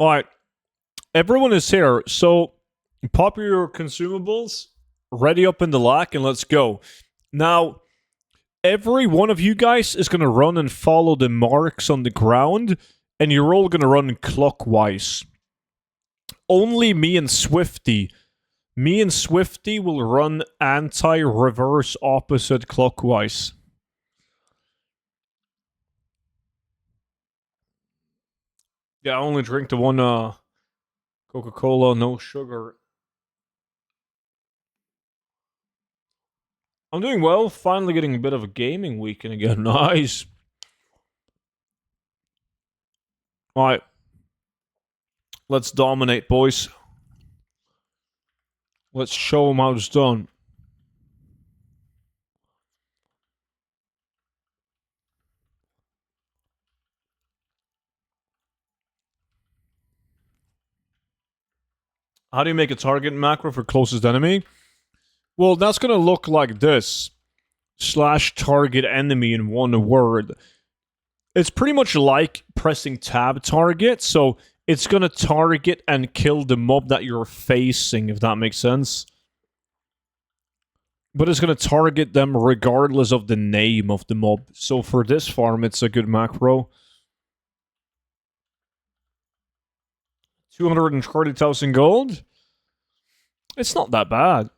Alright, everyone is here, so pop your consumables, ready up in the lock, and let's go. Now, every one of you guys is going to run and follow the marks on the ground, and you're all going to run clockwise. Only me and Swifty will run anti-reverse opposite clockwise. Yeah, I only drink the one Coca-Cola, no sugar. I'm doing well, finally getting a bit of a gaming weekend again. Nice. Alright. Let's dominate, boys. Let's show them how it's done. How do you make a target macro for closest enemy? Well, that's going to look like this. /target enemy in one word. It's pretty much like pressing tab target, so it's going to target and kill the mob that you're facing, if that makes sense. But it's going to target them regardless of the name of the mob. So for this farm, it's a good macro. 230,000 gold? It's not that bad.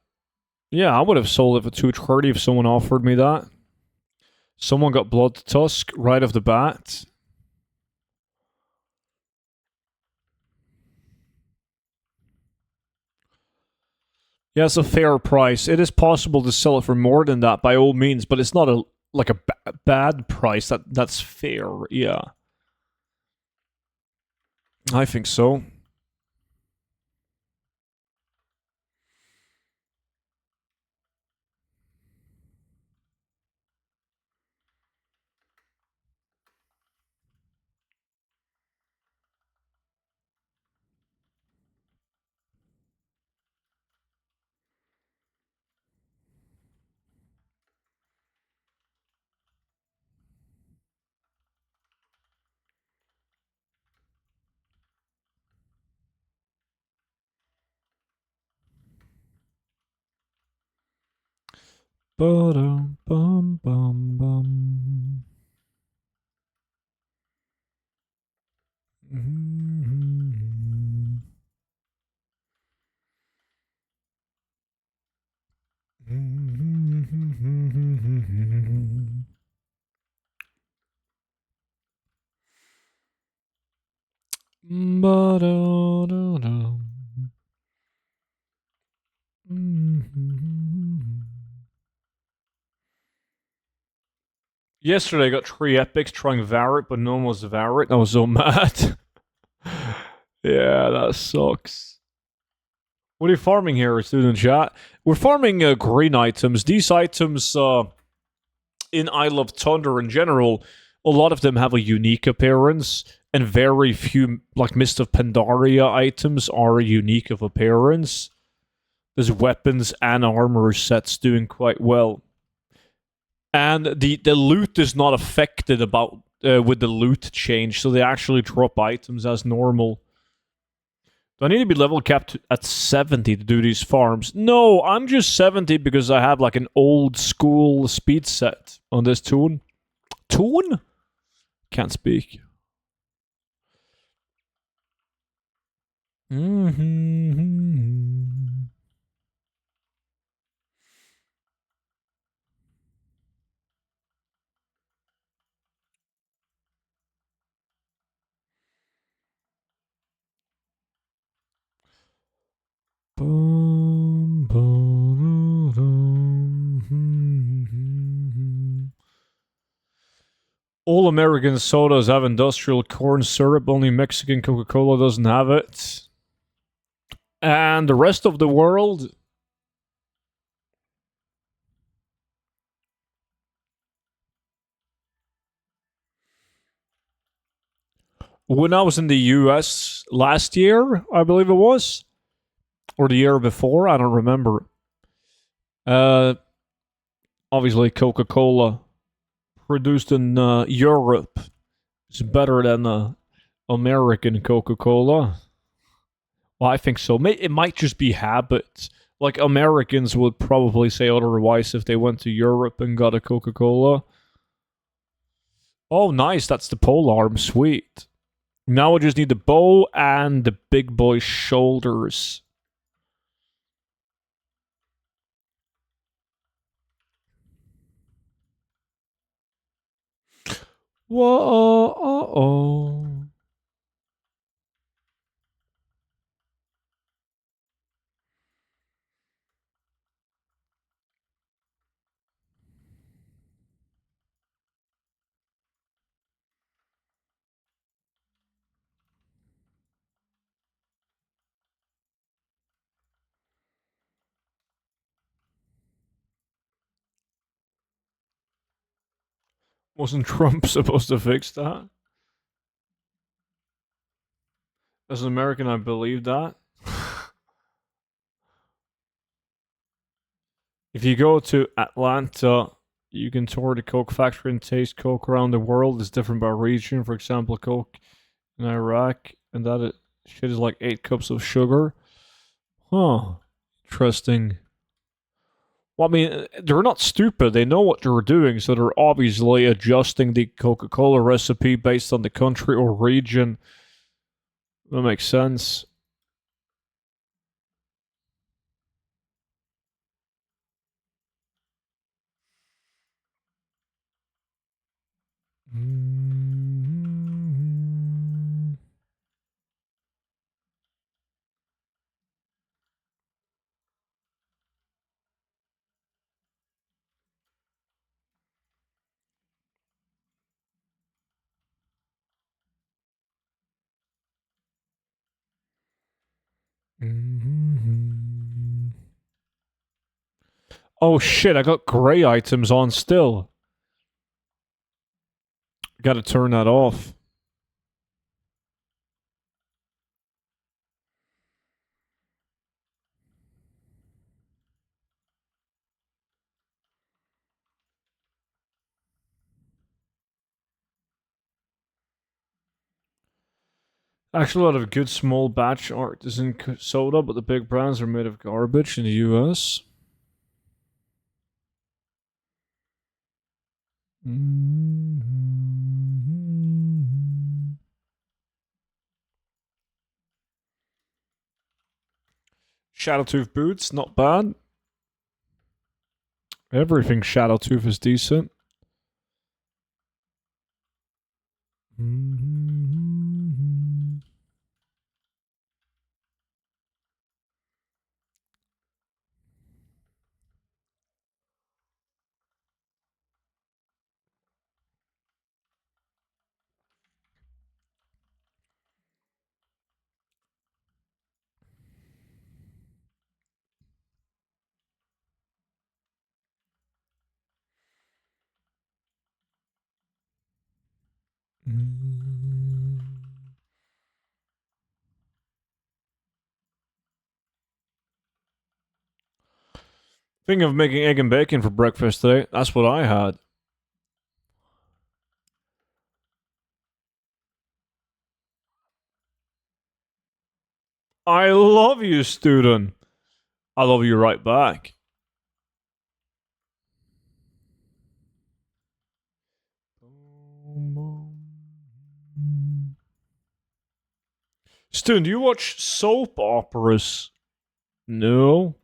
Yeah, I would have sold it for 230 if someone offered me that. Someone got Blood Tusk right off the bat. Yeah, it's a fair price. It is possible to sell it for more than that, by all means, but it's not a bad price. That's fair, yeah. I think so. Ba-dum-bum-bum-bum. Yesterday I got 3 epics trying Varret, but no one was Varret. I was so mad. Yeah, that sucks. What are you farming here, student chat? We're farming green items. These items, in Isle of Thunder in general, a lot of them have a unique appearance, and very few, like Mist of Pandaria items, are unique of appearance. There's weapons and armor sets doing quite well. And the loot is not affected with the loot change, so they actually drop items as normal. Do I need to be level capped at 70 to do these farms? No, I'm just 70 because I have like an old school speed set on this toon. Toon? Can't speak. All American sodas have industrial corn syrup, only Mexican Coca-Cola doesn't have it. And the rest of the world... When I was in the US last year, I believe it was, or the year before, I don't remember. Obviously Coca-Cola produced in Europe is better than American Coca-Cola. Well, I think so. It might just be habit. Like, Americans would probably say otherwise if they went to Europe and got a Coca-Cola. Oh, nice. That's the pole arm. Sweet. Now I just need the bow and the big boy shoulders. Whoa, uh-oh. Wasn't Trump supposed to fix that? As an American, I believe that. If you go to Atlanta, you can tour the Coke factory and taste Coke around the world. It's different by region. For example, Coke in Iraq, and shit is like 8 cups of sugar. Huh. Interesting. Well, I mean, they're not stupid. They know what they're doing, so they're obviously adjusting the Coca-Cola recipe based on the country or region. That makes sense. Oh shit, I got grey items on still. Gotta turn that off. Actually, a lot of good small batch art is in soda, but the big brands are made of garbage in the US. Shadowtooth boots, not bad. Everything Shadowtooth is decent. Thinking of making egg and bacon for breakfast today. That's what I had. I love you, student. I love you right back. Student, do you watch soap operas? No.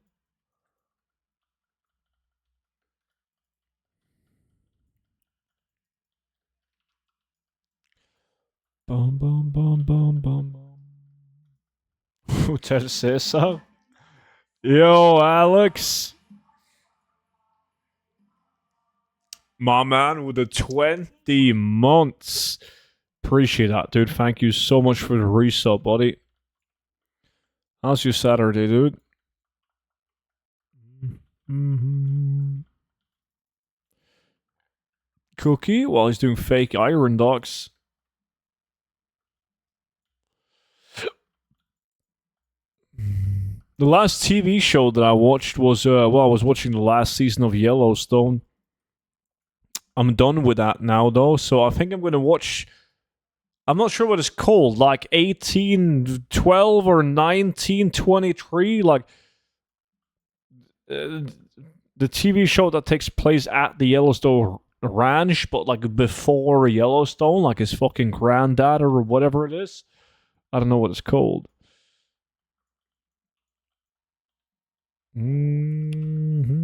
Bum bum bum bum bum bum. Who to say so? Yo, Alex. My man with the 20 months. Appreciate that, dude. Thank you so much for the resub, buddy. How's your Saturday, dude? Cookie while he's doing fake iron dogs. The last TV show that I watched was, I was watching the last season of Yellowstone. I'm done with that now, though, so I think I'm going to watch I'm not sure what it's called, like 1812 or 1923, like uh, the TV show that takes place at the Yellowstone Ranch, but like before Yellowstone, like his fucking granddad or whatever it is. I don't know what it's called. Mm-hmm.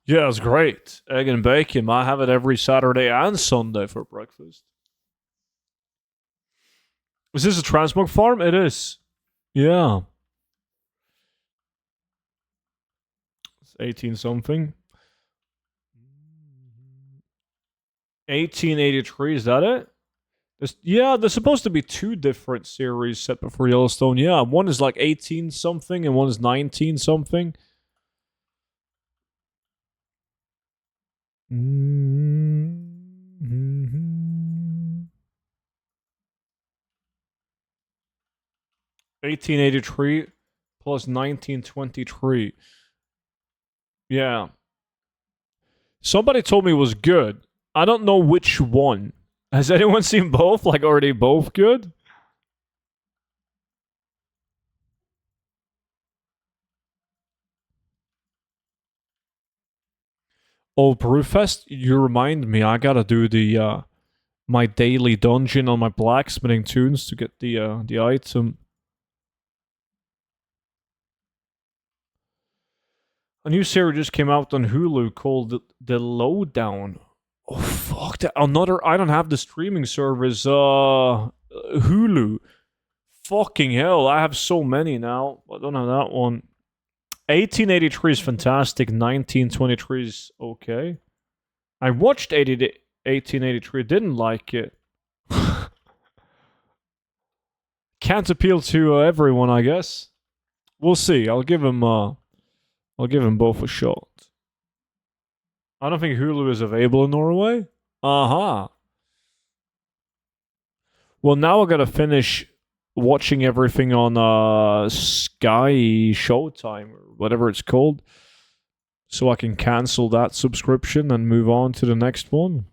Yeah, it's great. Egg and bacon. I have it every Saturday and Sunday for breakfast. Is this a transmog farm? It is. Yeah. It's 18 something. 1883, is that it? Yeah, there's supposed to be two different series set before Yellowstone. Yeah, one is like 18 something and one is 19 something. Mm-hmm. 1883 plus 1923. Yeah. Somebody told me it was good. I don't know which one. Has anyone seen both? Like, are they both good? Oh, Brewfest, you remind me. I gotta do the my daily dungeon on my blacksmithing tunes to get the item. A new series just came out on Hulu called The Lowdown. Oh fuck that! Another. I don't have the streaming service. Hulu. Fucking hell! I have so many now. I don't have that one. 1883 is fantastic. 1923 is okay. I watched 1883. Didn't like it. Can't appeal to everyone, I guess. We'll see. I'll give him. I'll give them both a shot. I don't think Hulu is available in Norway. Uh-huh. Well, now I gotta finish watching everything on Sky Showtime or whatever it's called, so I can cancel that subscription and move on to the next one.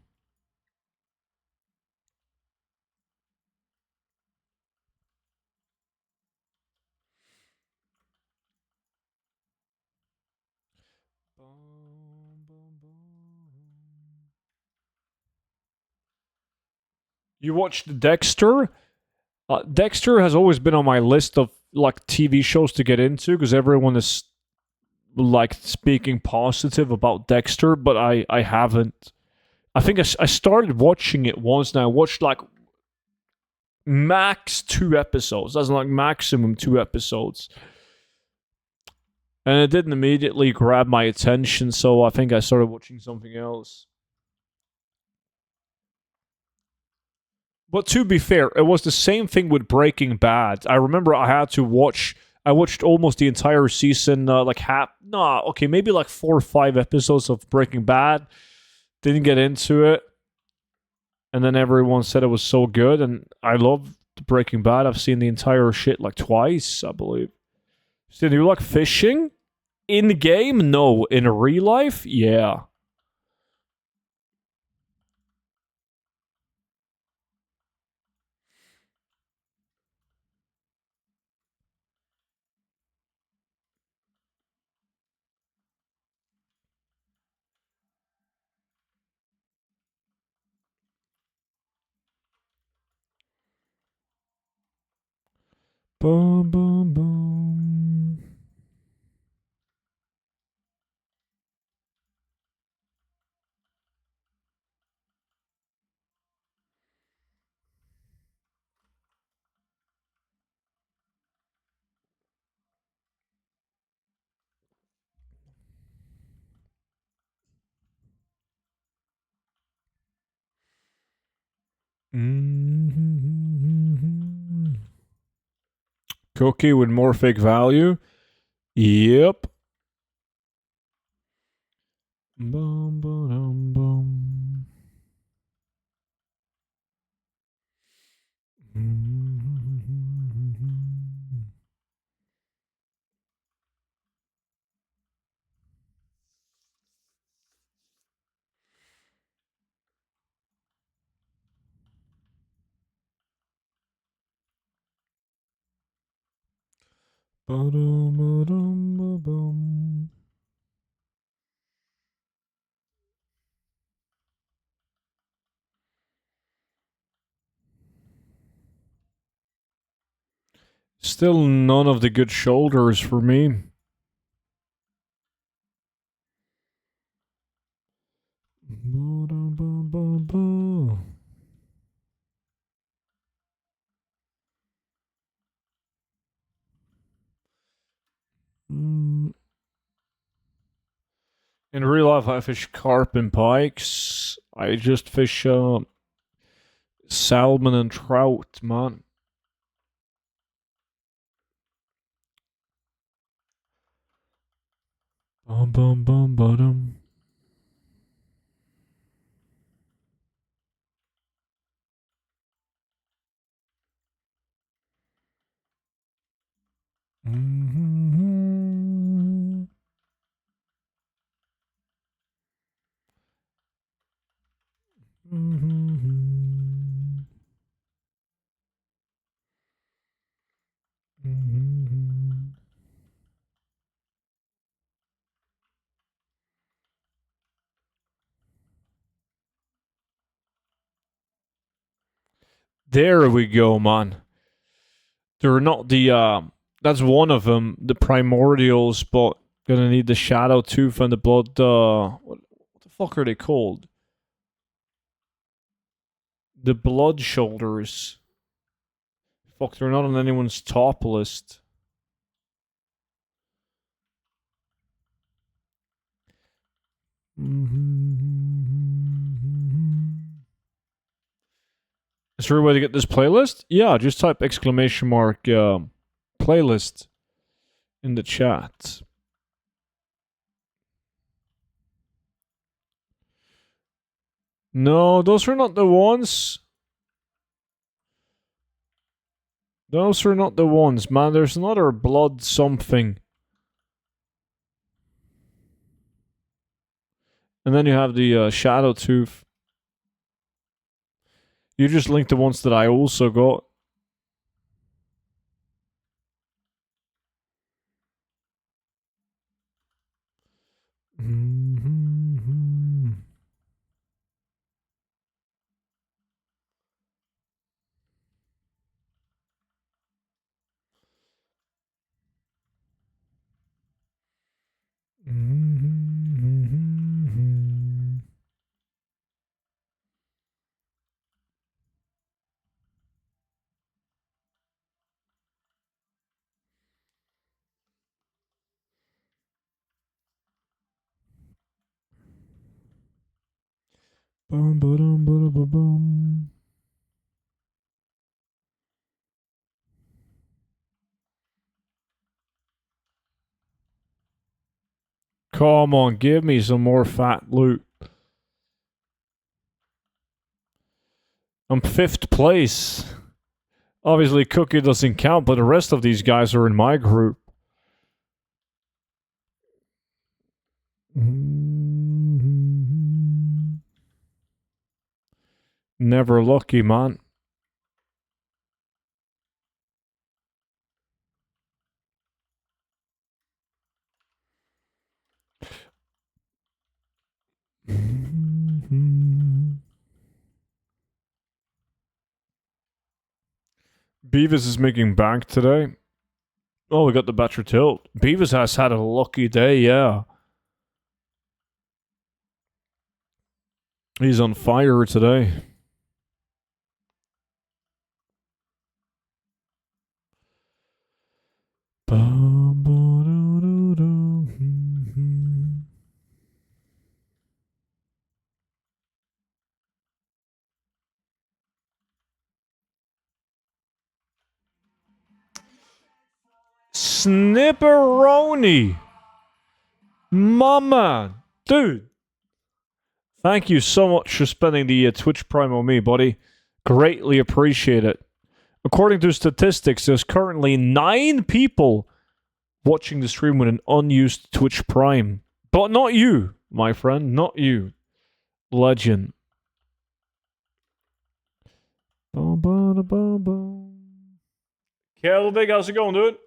You watched Dexter? Dexter has always been on my list of like TV shows to get into because everyone is like speaking positive about Dexter, but I haven't. I think I started watching it once and I watched like max 2 episodes. That's like maximum 2 episodes. And it didn't immediately grab my attention, so I think I started watching something else. But to be fair, it was the same thing with Breaking Bad. I remember I had to watch. I watched almost the entire season, like okay, maybe like 4 or 5 episodes of Breaking Bad. Didn't get into it, and then everyone said it was so good, and I love Breaking Bad. I've seen the entire shit like twice, I believe. So do you like fishing? In game? No. In real life? Yeah. Boom, boom, boom. Mm-hmm. Cookie with more fake value? Yep. Bum, ba-dum, bum. Mm-hmm. Still none of the good shoulders for me. In real life, I fish carp and pikes. I just fish salmon and trout, man. Bum bum bum bum. Mm-hmm. Mm-hmm. Mm-hmm. There we go, man. They're not the that's one of them, the primordials, but gonna need the shadow tooth and the blood what the fuck are they called? The blood shoulders. Fuck, they're not on anyone's top list. Is there a way to get this playlist? Yeah, just type exclamation mark playlist in the chat. No, those are not the ones. Those are not the ones, man. There's another blood something. And then you have the shadow tooth. You just linked the ones that I also got. Mm-hmm. Mm-hmm. Bum, ba-dum, ba-da-ba-bum. Come on, give me some more fat loot. I'm 5th place. Obviously, Cookie doesn't count, but the rest of these guys are in my group. Never lucky, man. Beavis is making bank today. Oh, we got the better tilt. Beavis has had a lucky day, yeah. He's on fire today. Snipperoni. Mama. Dude. Thank you so much for spending the Twitch Prime on me, buddy. Greatly appreciate it. According to statistics, there's currently 9 people watching the stream with an unused Twitch Prime. But not you, my friend. Not you. Legend. Kelvig, how's it going, dude?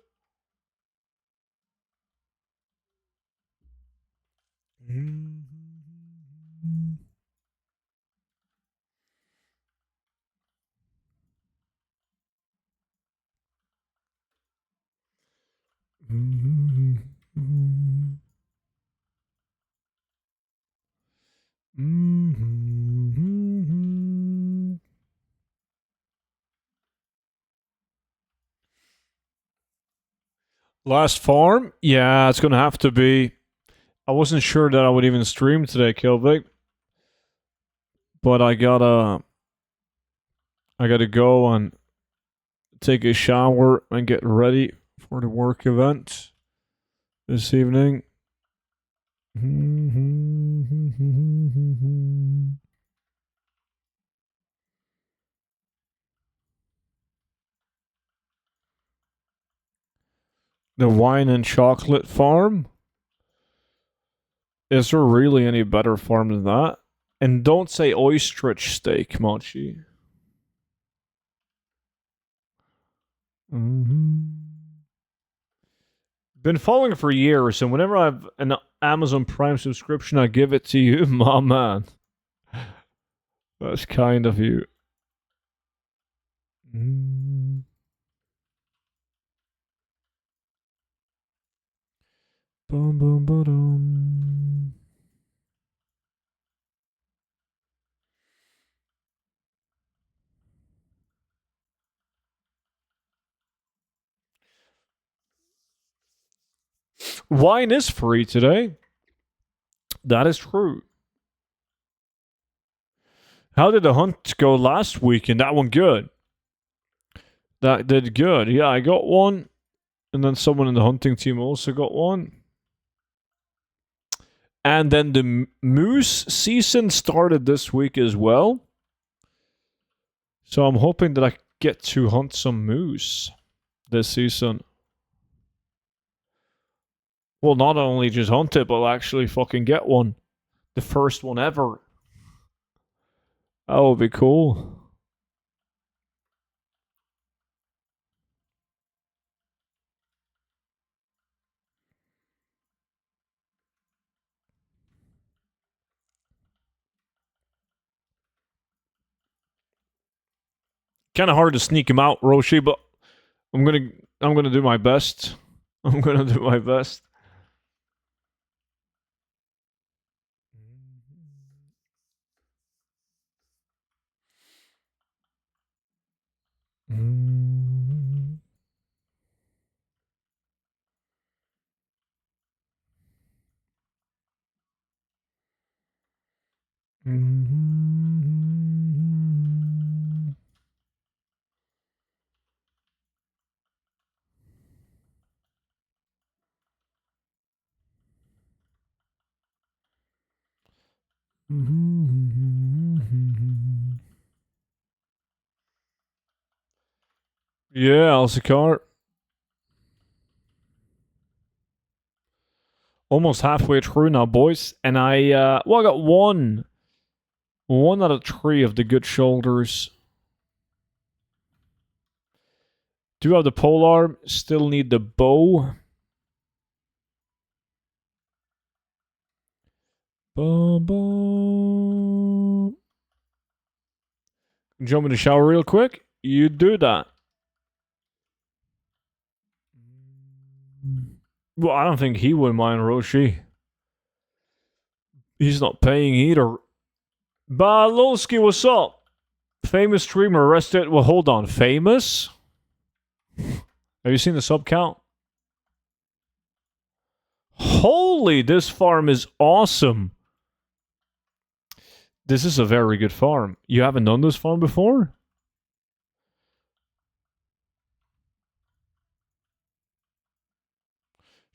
Last farm? Yeah, it's gonna have to be. I wasn't sure that I would even stream today, Kilvik, but I gotta go and take a shower and get ready for the work event this evening. The wine and chocolate farm? Is there really any better farm than that? And don't say ostrich steak, Mochi. Been following for years, and whenever I have an Amazon Prime subscription, I give it to you, my man. That's kind of you. Boom, boom, boom. Wine is free today. That is true. How did the hunt go last weekend? That one good. That did good. Yeah, I got one, and then someone in the hunting team also got one. And then the moose season started this week as well. So I'm hoping that I get to hunt some moose this season. Well, not only just hunt it, but actually fucking get one. The first one ever. That would be cool. Kind of hard to sneak him out, Roshi, but I'm gonna do my best. I'm gonna do my best. Yeah, Alsacar. Almost halfway through now, boys. And I got one out of three of the good shoulders. Do have the polearm, still need the bow. Boom, boom. Jump in the shower real quick. You do that. Well, I don't think he would mind Roshi. He's not paying either. Balowski, what's up? Famous streamer arrested. Well, hold on. Famous? Have you seen the sub count? Holy, this farm is awesome. This is a very good farm. You haven't done this farm before?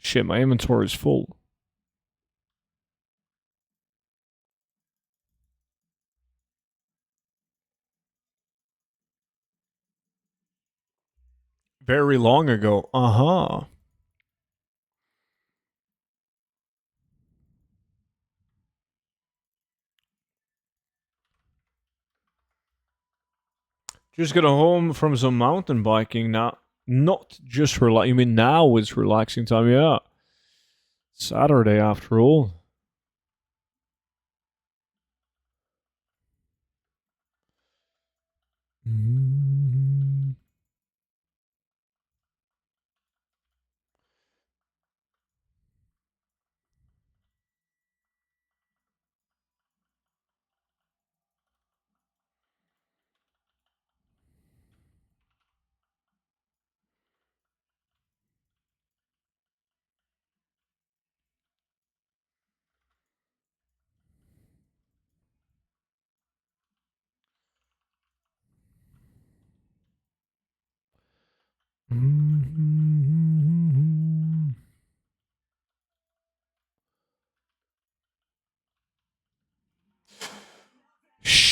Shit, my inventory is full. Very long ago. Uh-huh. Just got home from some mountain biking now. Not just relax. You mean now is relaxing time? Yeah. Saturday after all.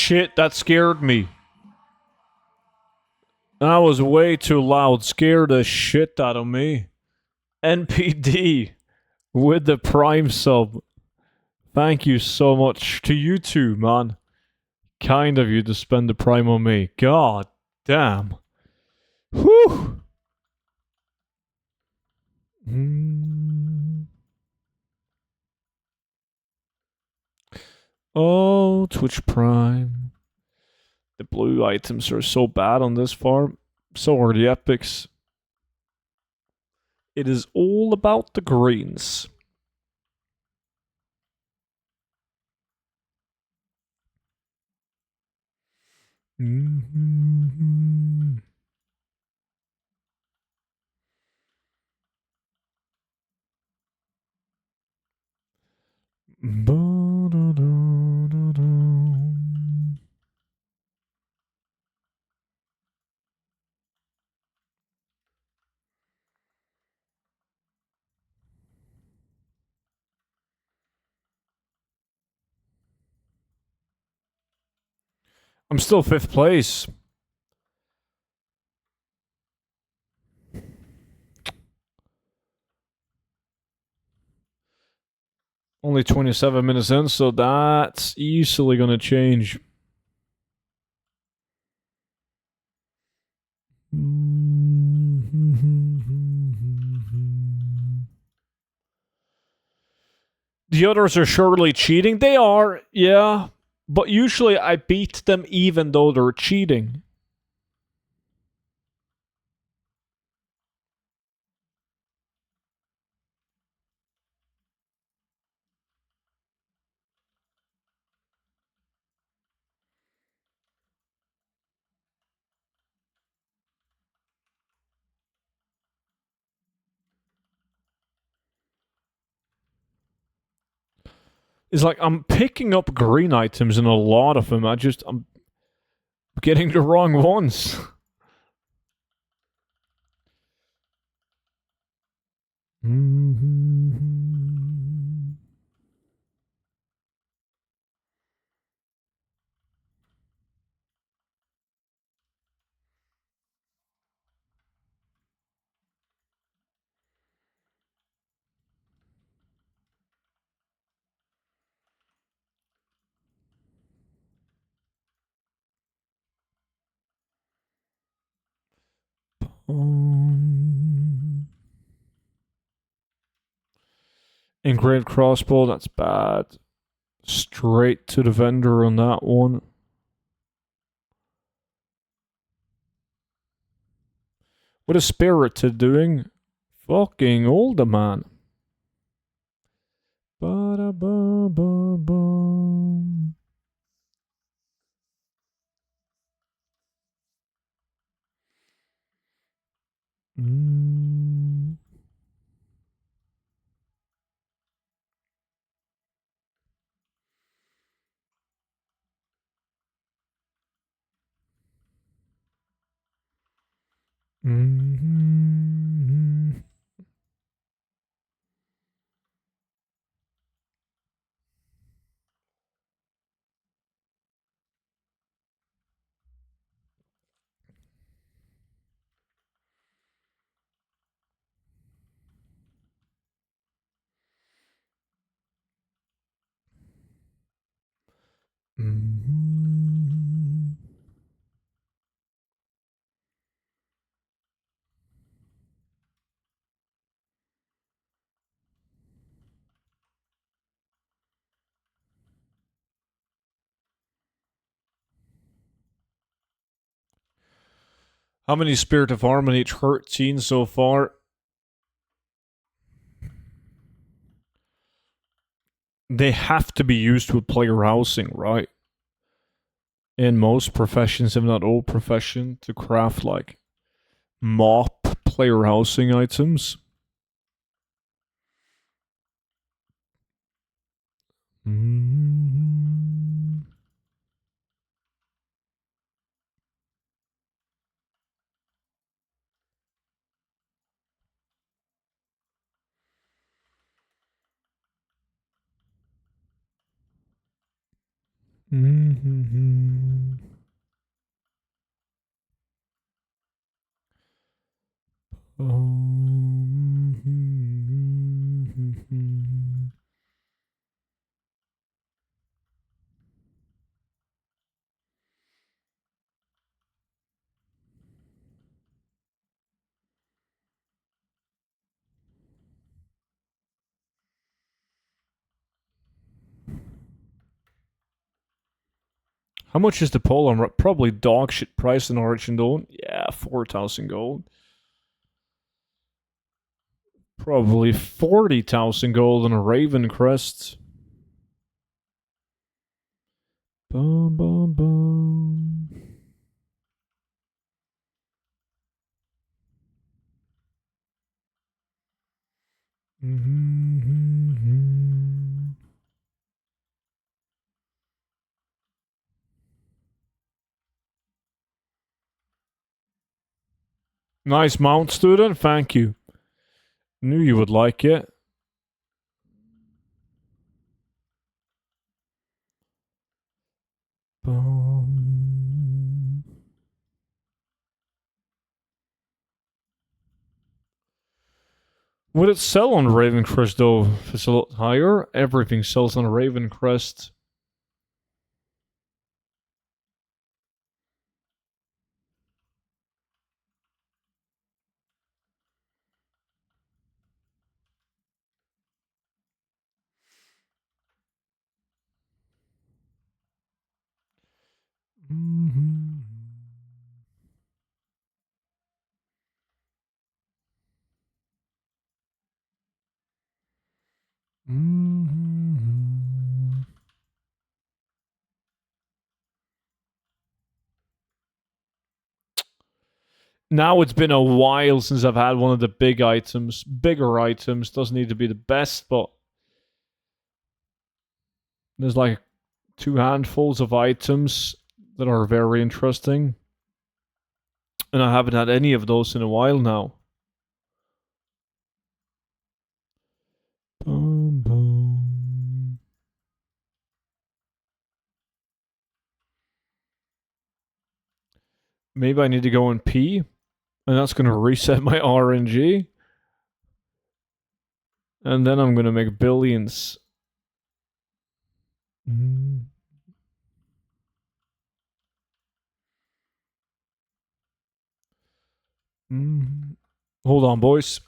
shit, that scared me. That was way too loud. Scared the shit out of me. NPD with the Prime sub. Thank you so much to you too, man. Kind of you to spend the Prime on me. God damn. Whew. Oh, Twitch Prime. The blue items are so bad on this farm. So are the epics. It is all about the greens. Mm-hmm. I'm still 5th place. Only 27 minutes in, so that's easily going to change. The others are surely cheating. They are, yeah. But usually I beat them even though they're cheating. It's like I'm picking up green items in a lot of them. I'm getting the wrong ones. Engraved crossbow, that's bad. Straight to the vendor on that one. What is Spirited doing? Fucking older man. Ba-da-ba-ba-bum. Mm. Mm-hmm. Mm-hmm. How many Spirit of Harmony? 13 so far. They have to be used with player housing, right? In most professions, if not all professions, to craft like mop player housing items. Mm-hmm. Mm-hmm. How much is the pole? Probably dog shit price in Origin Dawn. Yeah, 4,000 gold. Probably 40,000 gold on a Raven Crest. Bum, bum, bum. Mm-hmm. Nice mount, student. Thank you. Knew you would like it. Bum. Would it sell on Raven Crest though? If it's a lot higher, everything sells on Raven Crest. Mm-hmm. Mm-hmm. Now it's been a while since I've had one of the big items. Bigger items. Doesn't need to be the best, but there's like 2 handfuls of items that are very interesting. And I haven't had any of those in a while now. Boom, boom. Maybe I need to go and pee, and that's going to reset my RNG. And then I'm going to make billions. Mm. Mm. Hold on, boys.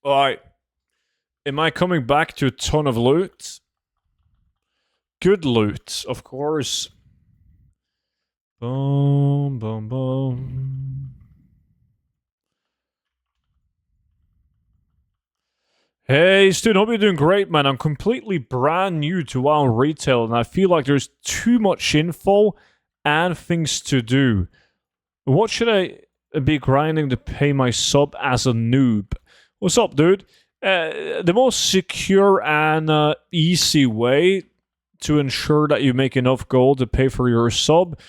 All right. Am I coming back to a ton of loot? Good loot, of course. Boom, boom, boom. Hey, student, hope you're doing great, man. I'm completely brand new to WoW Retail, and I feel like there's too much info and things to do. What should I be grinding to pay my sub as a noob? What's up, dude? The most secure and easy way to ensure that you make enough gold to pay for your sub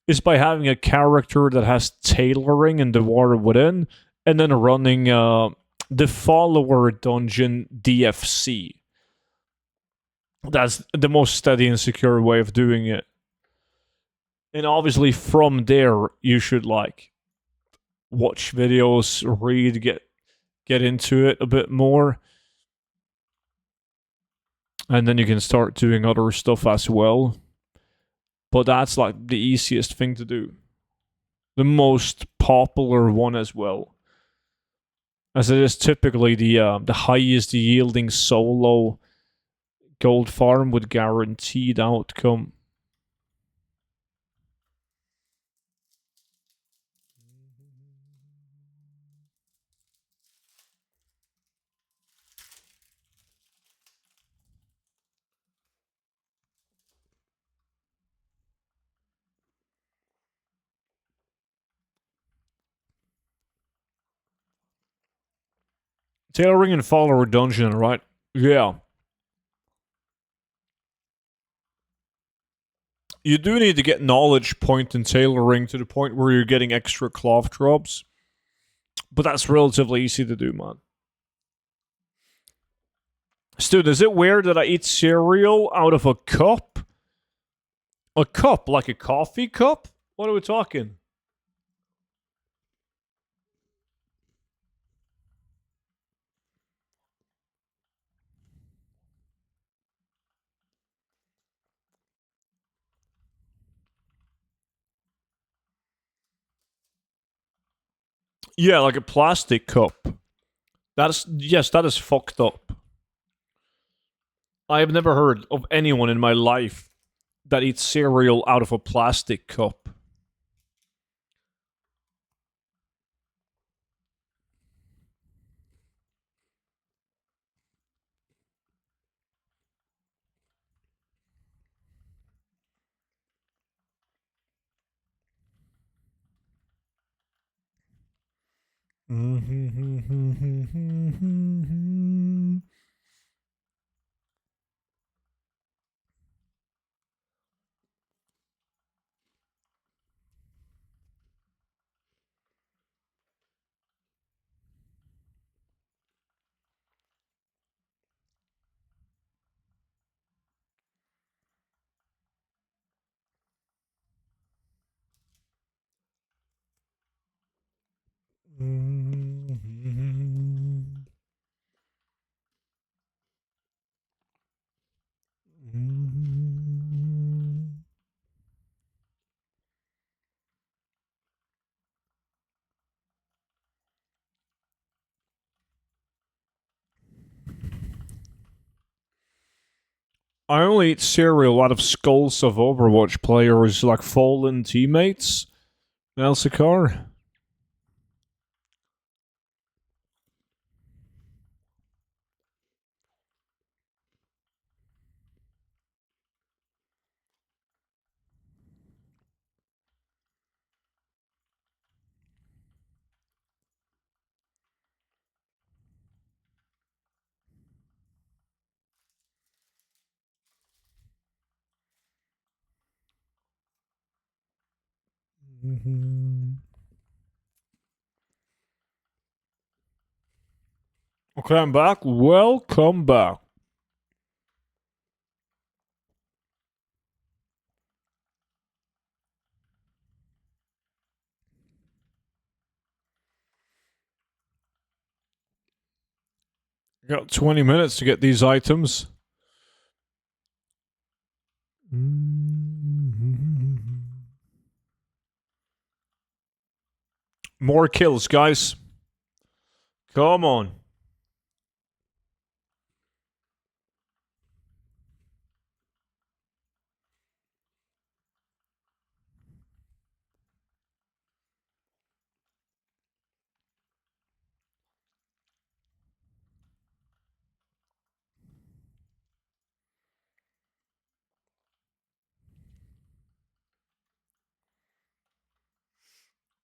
is by having a character that has tailoring in the water within, and then running the follower dungeon DFC. That's the most steady and secure way of doing it. And obviously, from there, you should like watch videos, read, get into it a bit more, and then you can start doing other stuff as well. But that's like the easiest thing to do, the most popular one as well, as it is typically the highest yielding solo gold farm with guaranteed outcome. Tailoring and follower dungeon, right? Yeah. You do need to get knowledge point and tailoring to the point where you're getting extra cloth drops. But that's relatively easy to do, man. Dude, is it weird that I eat cereal out of a cup? A cup? Like a coffee cup? What are we talking? Yeah, like a plastic cup. That is fucked up. I have never heard of anyone in my life that eats cereal out of a plastic cup. I only eat cereal out of skulls of Overwatch players, like fallen teammates. Elsicar. Okay, I'm back. Welcome back. Got 20 minutes to get these items. More kills, guys. Come on.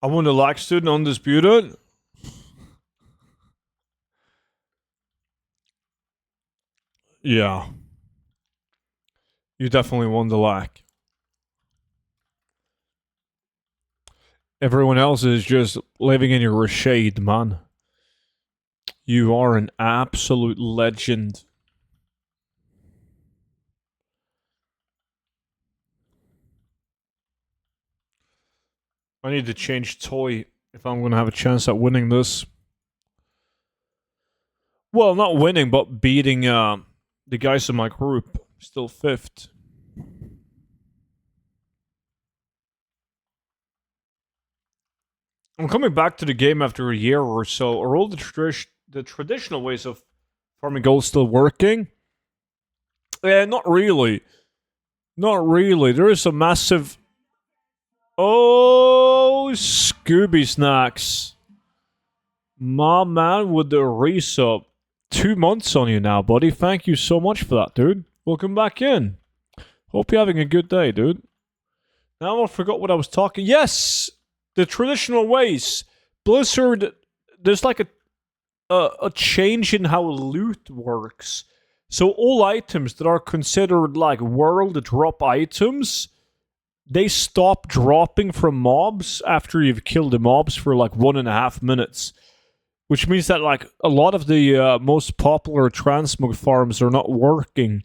I won the like student undisputed. Yeah. You definitely won the lack. Everyone else is just living in your shade, man. You are an absolute legend. I need to change toy if I'm going to have a chance at winning this. Well, not winning, but beating the guys in my group. Still fifth. I'm coming back to the game after a year or so. Are all the traditional ways of farming gold still working? Not really. Not really. There is a massive. Oh, Scooby Snacks. My man with the resub. 2 months on you now, buddy. Thank you so much for that, dude. Welcome back in. Hope you're having a good day, dude. Now I forgot what I was talking. Yes! The traditional ways. Blizzard, there's like a change in how loot works. So all items that are considered like world drop items, they stop dropping from mobs after you've killed the mobs for like 1.5 minutes. Which means that like a lot of the most popular transmog farms are not working.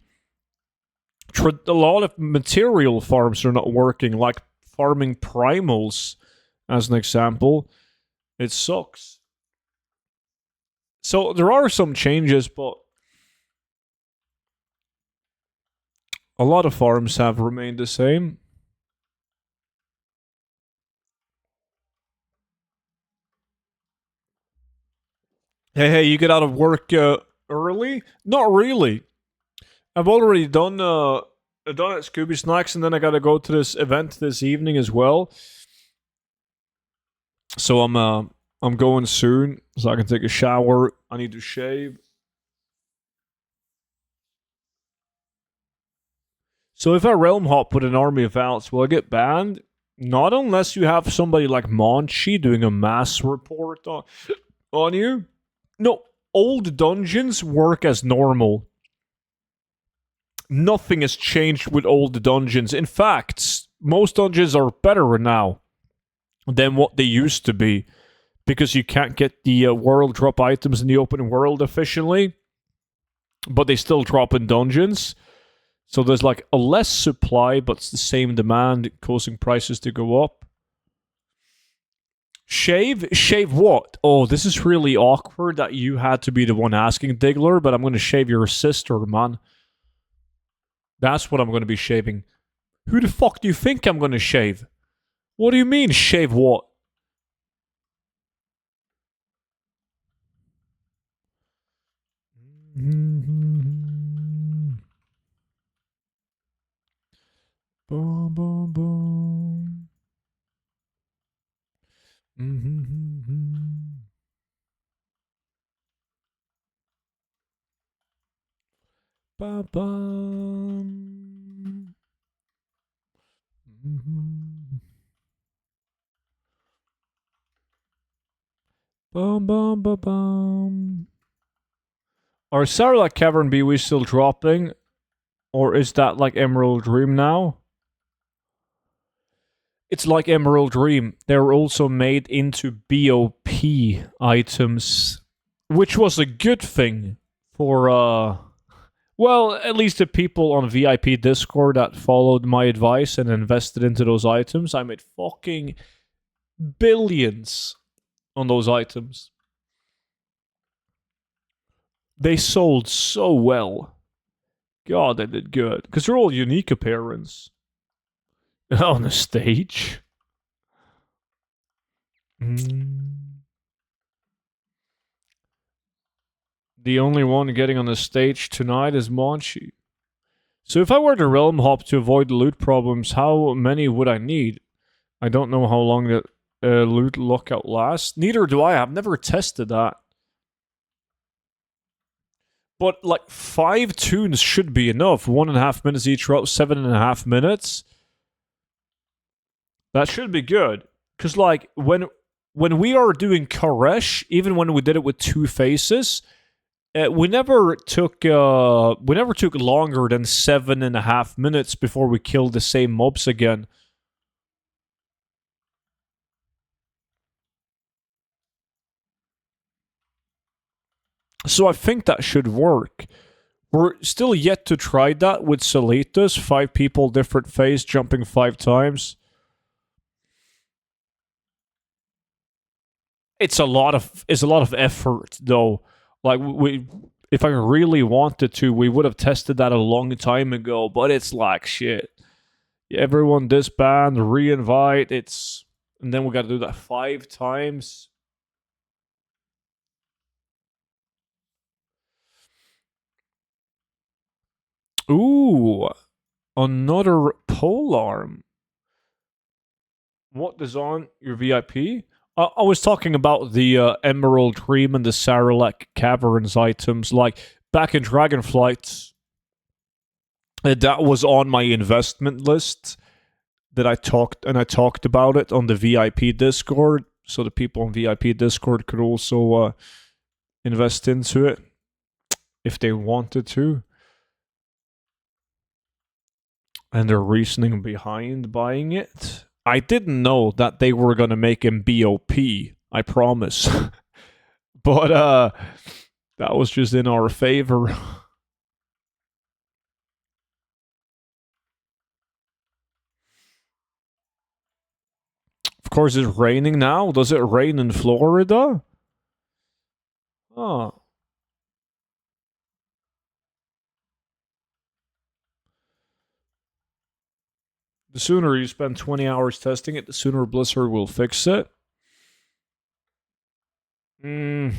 A lot of material farms are not working, like farming primals, as an example. It sucks. So there are some changes, but a lot of farms have remained the same. Hey, you get out of work early? Not really. I've already done at Scooby Snacks, and then I gotta go to this event this evening as well. So I'm going soon, so I can take a shower. I need to shave. So if I realm hop with an army of outs, will I get banned? Not unless you have somebody like Monchi doing a mass report on you. No, old dungeons work as normal. Nothing has changed with old dungeons. In fact, most dungeons are better now than what they used to be because you can't get the world drop items in the open world efficiently, but they still drop in dungeons. So there's like a less supply, but it's the same demand, causing prices to go up. Shave? Shave what? Oh, this is really awkward that you had to be the one asking, Diggler, but I'm going to shave your sister, man. That's what I'm going to be shaving. Who the fuck do you think I'm going to shave? What do you mean, shave what? Boom, boom, boom. Ba-bum. Bum, bum, ba, bum. Are Sarlacc Cavern BW still dropping? Or is that like Emerald Dream now? It's like Emerald Dream. They're also made into BOP items, which was a good thing for, well, at least the people on VIP Discord that followed my advice and invested into those items. I made fucking billions on those items. They sold so well. God, they did good. Because they're all unique appearance. On the stage. The only one getting on the stage tonight is Monchi. So if I were to realm hop to avoid loot problems, how many would I need? I don't know how long the loot lockout lasts. Neither do I. I've never tested that. But like 5 tunes should be enough. 1.5 minutes each route, 7.5 minutes. That should be good. Because like when we are doing Koresh, even when we did it with 2 faces, We never took longer than 7.5 minutes before we killed the same mobs again. So I think that should work. We're still yet to try that with Solitas. 5 people, different phase, jumping 5 times. It's a lot of effort though. Like we if I really wanted to, we would have tested that a long time ago, but it's like shit. Everyone disband, re-invite, and then we gotta do that 5 times. Ooh, another polearm. What is on your VIP? I was talking about the Emerald Dream and the Sarlacc Caverns items. Like back in Dragonflight, that was on my investment list. That I talked about it on the VIP Discord, so the people on VIP Discord could also invest into it if they wanted to. And their reasoning behind buying it. I didn't know that they were gonna make him BOP. I promise. But that was just in our favor. Of course, it's raining now. Does it rain in Florida? Oh. The sooner you spend 20 hours testing it, the sooner Blizzard will fix it. Hmm.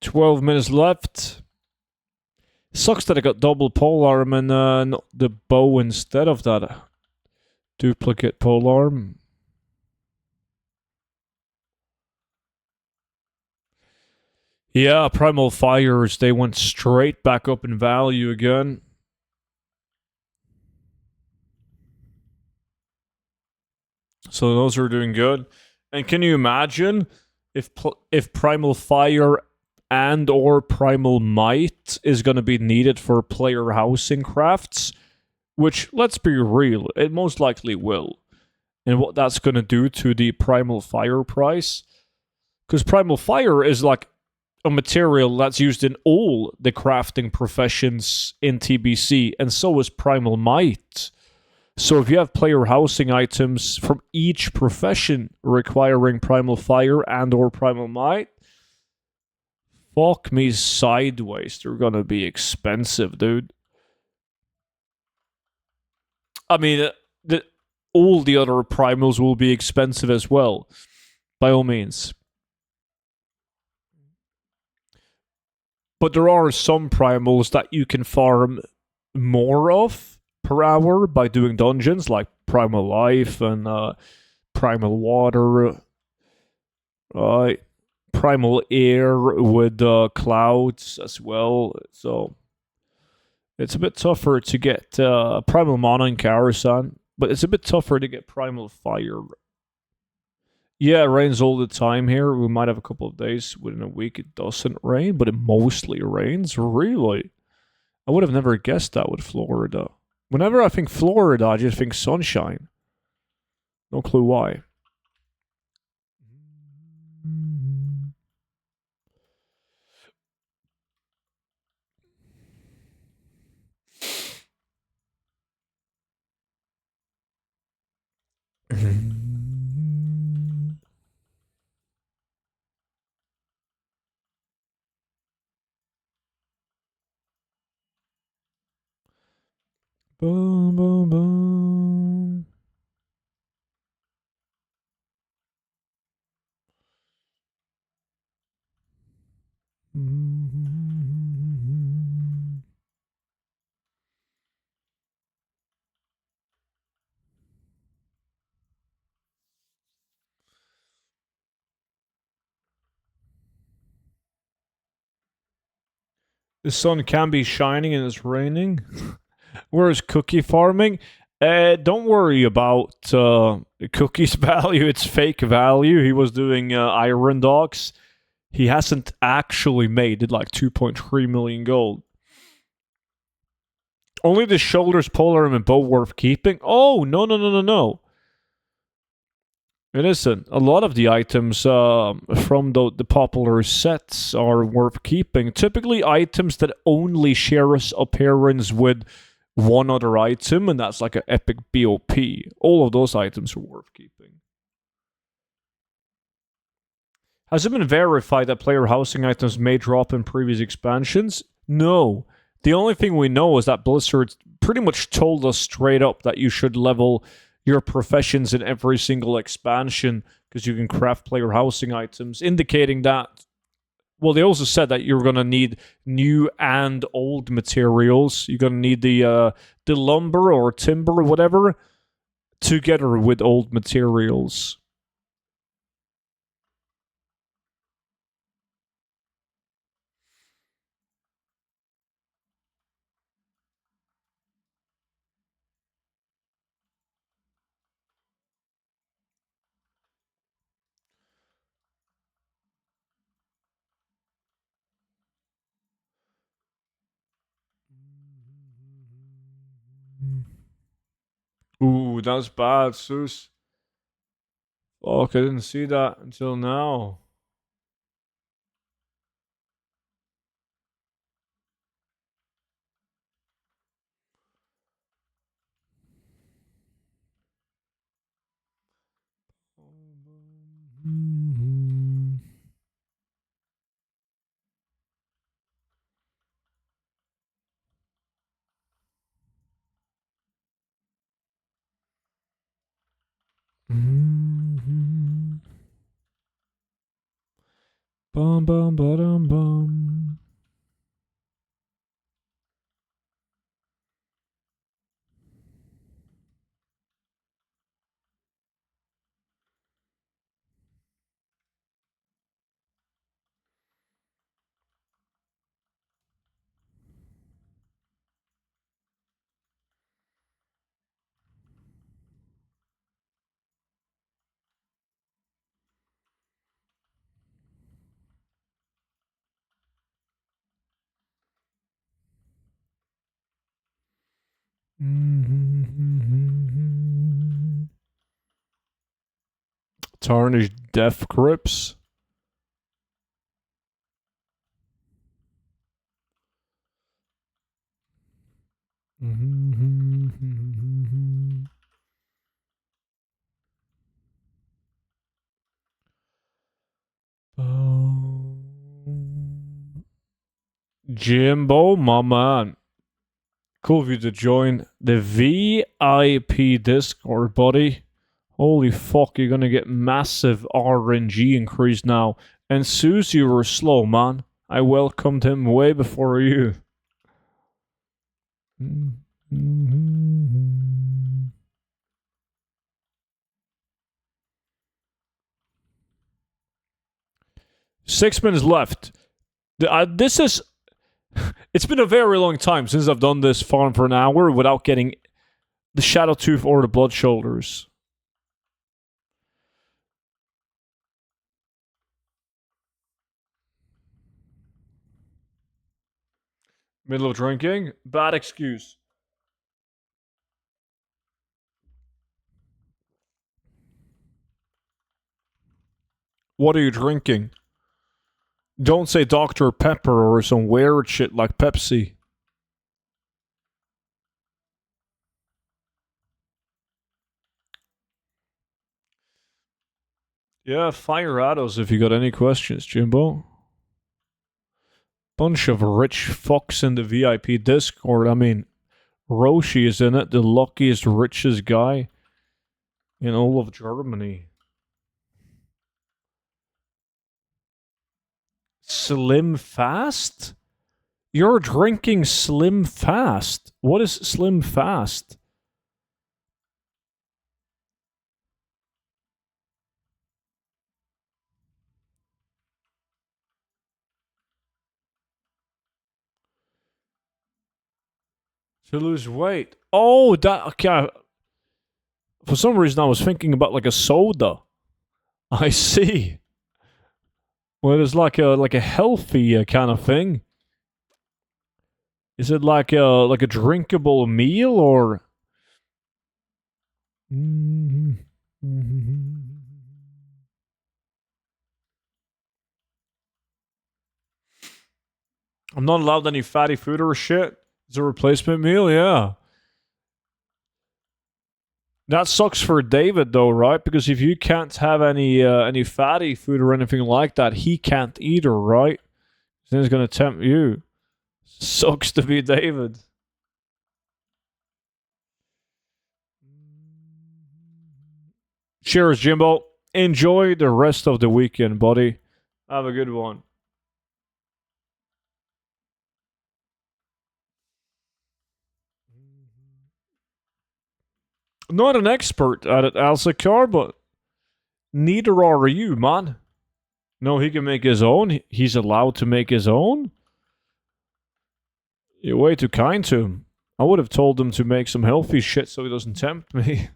12 minutes left. Sucks that I got double polearm and not the bow instead of that duplicate polearm. Yeah, Primal Fires, they went straight back up in value again. So those are doing good. And can you imagine if Primal Fire and or Primal Might is going to be needed for player housing crafts, which let's be real, it most likely will. And what that's going to do to the Primal Fire price, because Primal Fire is like a material that's used in all the crafting professions in TBC, and so is Primal Might. So if you have player housing items from each profession requiring Primal Fire and or Primal Might, fuck me sideways, they're gonna be expensive, dude. I mean, all the other primals will be expensive as well, by all means. But there are some primals that you can farm more of per hour by doing dungeons, like Primal Life and Primal Water, right? Primal Air with clouds as well. So it's a bit tougher to get Primal Mana and Karasan, but it's a bit tougher to get Primal Fire. Yeah, it rains all the time here. We might have a couple of days within a week it doesn't rain, but it mostly rains. Really? I would have never guessed that with Florida. Whenever I think Florida, I just think sunshine. No clue why. Boom, boom, boom. The sun can be shining and it's raining. Whereas cookie farming, don't worry about cookies value. It's fake value. He was doing iron dogs. He hasn't actually made like 2.3 million gold. Only the shoulders, polearm, and bow worth keeping. Oh, no, no, no, no, no. It isn't. A lot of the items from the popular sets are worth keeping. Typically, items that only share a appearance with one other item, and that's like an epic BOP. All of those items are worth keeping. Has it been verified that player housing items may drop in previous expansions? No. The only thing we know is that Blizzard pretty much told us straight up that you should level your professions in every single expansion because you can craft player housing items, indicating that. Well, they also said that you're gonna need new and old materials. You're gonna need the lumber or timber or whatever together with old materials. Ooh, that's bad, Sus. Fuck, I didn't see that until now. Bum bum ba bum. Tarnished death grips. Jimbo, my man. Cool of you to join the VIP Discord, buddy. Holy fuck, you're gonna get massive RNG increase now. And Suze, you were slow, man. I welcomed him way before you. 6 minutes left. This is. It's been a very long time since I've done this farm for an hour without getting the Shadow Tooth or the Blood Shoulders. Middle of drinking? Bad excuse. What are you drinking? Don't say Dr. Pepper or some weird shit like Pepsi. Yeah, fire at us if you got any questions, Jimbo. Bunch of rich fucks in the VIP Discord. I mean, Roshi is in it, the luckiest, richest guy in all of Germany. Slim Fast? You're drinking Slim Fast. What is Slim Fast? To lose weight. Oh, that okay. For some reason, I was thinking about like a soda. I see. Well, it's like a healthy kind of thing. Is it like a drinkable meal or? I'm not allowed any fatty food or shit. It's a replacement meal, yeah. That sucks for David though, right? Because if you can't have any fatty food or anything like that, he can't either, right? Then he's gonna tempt you. Sucks to be David. Cheers, Jimbo. Enjoy the rest of the weekend, buddy. Have a good one. Not an expert at it, Alsakar, but neither are you, man. No, he can make his own. He's allowed to make his own. You're way too kind to him. I would have told him to make some healthy shit so he doesn't tempt me.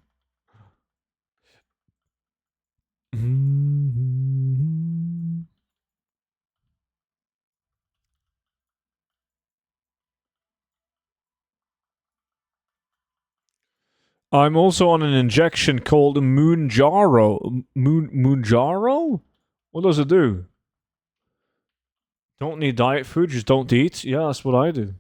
I'm also on an injection called Moonjaro. Moonjaro? What does it do? Don't need diet food, just don't eat? Yeah, that's what I do.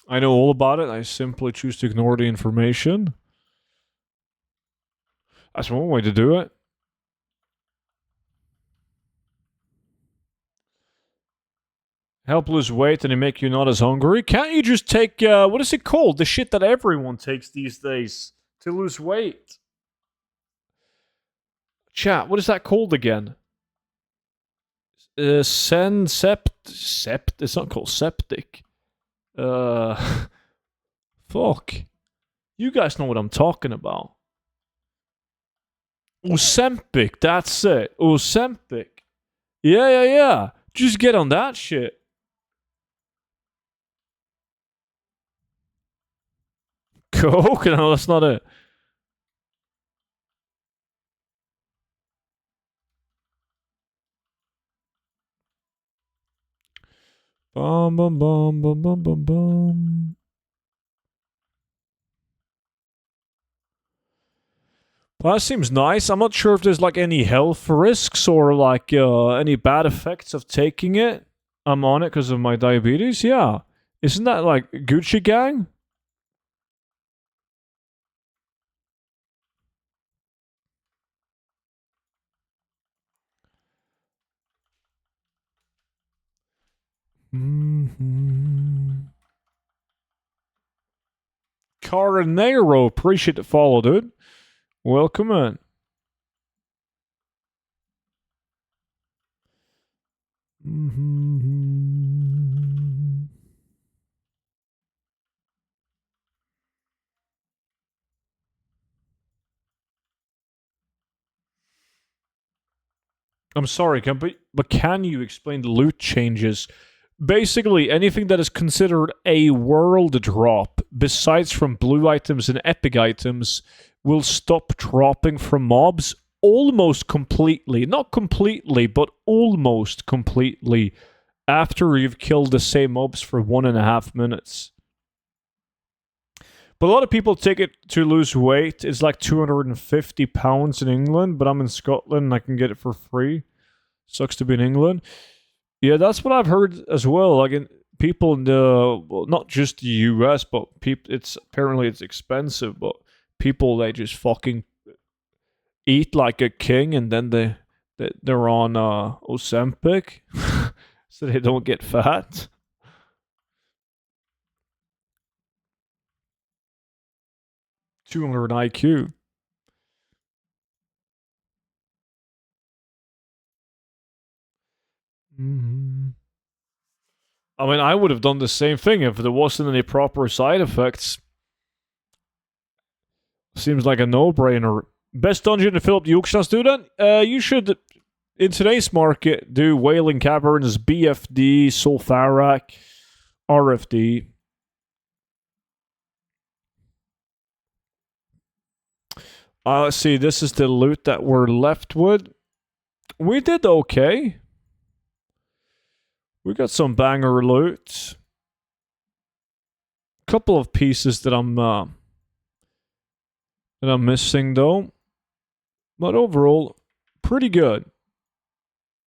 I know all about it. I simply choose to ignore the information. That's one way to do it. Help lose weight and they make you not as hungry. Can't you just take, what is it called? The shit that everyone takes these days to lose weight. Chat, what is that called again? Sept. It's not called septic. Fuck. You guys know what I'm talking about. Ozempic, that's it. Ozempic. Yeah. Just get on that shit. Coke? No, that's not it. Bum bum bum bum bum bum bum. Well, that seems nice. I'm not sure if there's like any health risks or like any bad effects of taking it. I'm on it because of my diabetes. Yeah, isn't that like Gucci Gang? Mm-hmm. Carnero, appreciate the follow, dude. Welcome in. Mm-hmm. I'm sorry, but can you explain the loot changes? Basically, anything that is considered a world drop, besides from blue items and epic items, will stop dropping from mobs almost completely. Not completely, but almost completely after you've killed the same mobs for 1.5 minutes. But a lot of people take it to lose weight. It's like £250 in England, but I'm in Scotland and I can get it for free. Sucks to be in England. Yeah, that's what I've heard as well. Like people in the well, not just the US, but people. It's apparently it's expensive, but people they just fucking eat like a king, and then they're on Ozempic, so they don't get fat. 200 IQ. Mm-hmm. I mean, I would have done the same thing if there wasn't any proper side effects. Seems like a no-brainer. Best dungeon to fill up the Yorkshire student? You should In today's market, do Whaling Caverns, BFD, Sulfurak, RFD. Let's see, this is the loot that we're left with. We did okay. We got some banger loot. Couple of pieces that I'm missing though. But overall, pretty good.